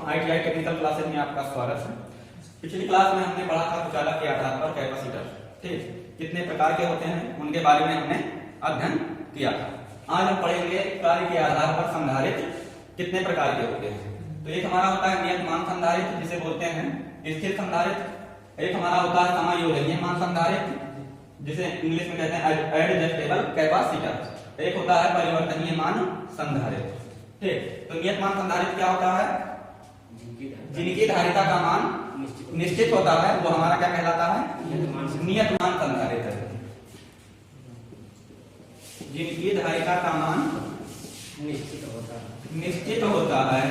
ITI technical classes में आपका स्वागत है। पिछली क्लास में हमने पढ़ा था कुचालक के आधार पर कैपेसिटर, ठीक, कितने प्रकार के होते हैं उनके बारे में हमने अध्ययन किया था। आज हम पढ़ेंगे कार्य के आधार पर संधारित्र कितने प्रकार के होते हैं। तो एक हमारा होता है नियतमान संधारित्र जिसे बोलते हैं स्थिर संधारित्र। एक हमारा होता है समायोजनीय मान संधारित्र जिसे इंग्लिश में कहते हैं एडजस्टेबल कैपेसिटर। एक होता है परिवर्तनीय मान संधारित्र, ठीक। तो नियतमान संधारित्र क्या होता है? जिनकी धारिता का मान निश्चित होता है वो हमारा क्या कहलाता है? नियतमान संधारित्र। जिनकी धारिता का मान निश्चित होता है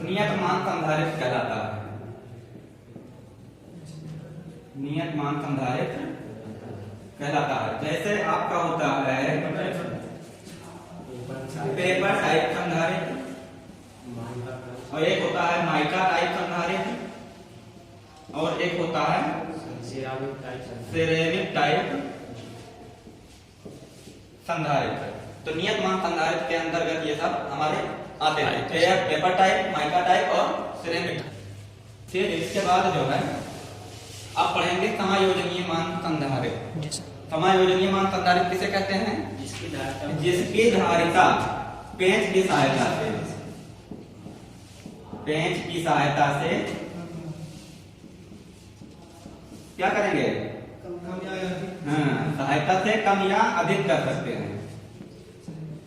नियतमान संधारित्र कहलाता है। नियतमान संधारित्र कहलाता है। जैसे आपका होता है पेपर टाइप संधारित्र, और एक होता है माइका टाइप संधारित्र, और एक होता है सिरेमिक टाइप संधारित्र। तो नियतमान संधारित्र के अंतर्गत ये सब हमारे आते हैं, पेपर टाइप, माइका टाइप और सिरेमिक। फिर इसके बाद जो है आप पढ़ेंगे समायोजनीय मान संधारित्र। समायोजनीय मान संधारित्र किसे कहते हैं? जिसकी धारिता पेंच की सहायता से क्या करेंगे? सहायता से कम या अधिक कर सकते हैं।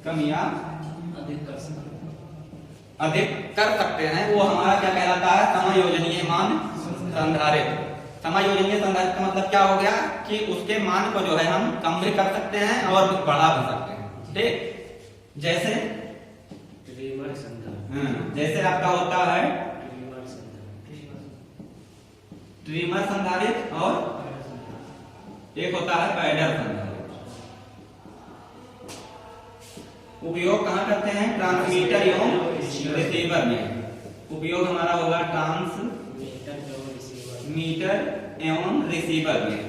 कम या अधिक कर सकते हैं, वो हमारा क्या कहलाता है? समायोजनीय मान संधारित्र। समायोजनीय संधारित्र का मतलब क्या हो गया कि उसके मान को जो है हम कम भी कर सकते हैं और बढ़ा भी सकते हैं, ठीक। जैसे आपका होता है ट्रिमर संधारित्र और एक होता है पैडल संधारित्र। उपयोग कहाँ करते हैं? ट्रांसमीटर एवं रिसीवर में। उपयोग हमारा होगा ट्रांसमीटर एवं रिसीवर में,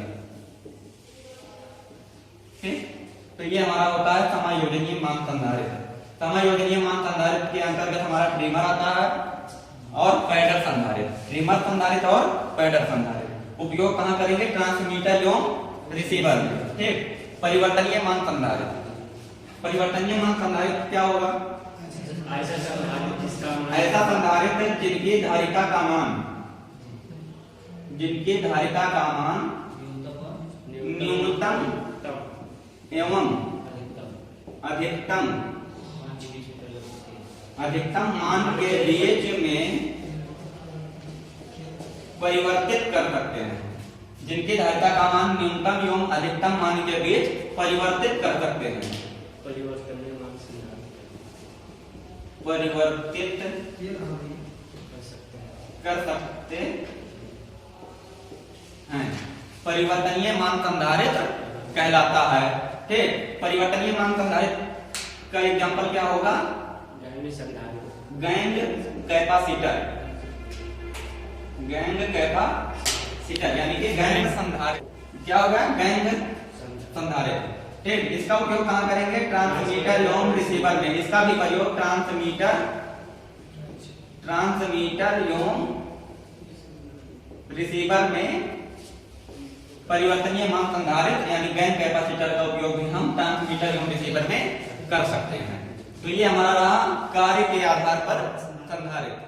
ठीक। तो ये हमारा होता है समायोजनीय मान संधारित्र। समायोजनीय मान संधारित्र के अंतर्गत हमारा ट्रिमर आता है और पैडल संधारित्र। ट्रिमर संधारित्र और पैडल संधारित्र उपयोग कहाँ करेंगे? ट्रांसमीटर एवं रिसीवर में, ठीक। परिवर्तनीय मान संधारित्र। परिवर्तनीय मान संधारित्र क्या होगा? ऐसा संधारित्र जिनकी धारिता का मान न्यूनतम एवं अधिकतम मान के बीच में परिवर्तित कर सकते हैं। जिनकी धारिता का मान न्यूनतम एवं अधिकतम मान के बीच परिवर्तित कर सकते हैं। परिवर्तित कर सकते हैं। परिवर्तनीय मान संधारित्र कहलाता है, ठीक। परिवर्तनीय मान संधारित्र का एग्जांपल क्या होगा? गैंग कैपेसिटर यानी कि गैंग संधारित्र। क्या होगा? गैंग संधारित्र, ठीक। इसका उपयोग कहाँ करेंगे? ट्रांसमीटर एवं रिसीवर में। इसका भी प्रयोग ट्रांसमीटर एवं रिसीवर में परिवर्तनीय मान संधारित्र यानी गैंग कैपेसिटर का उपयोग भी हम ट्रांसमीटर एवं रिसीवर में कर सकते हैं। तो ये हमारा रहा कार्य के आधार पर संधारित्र।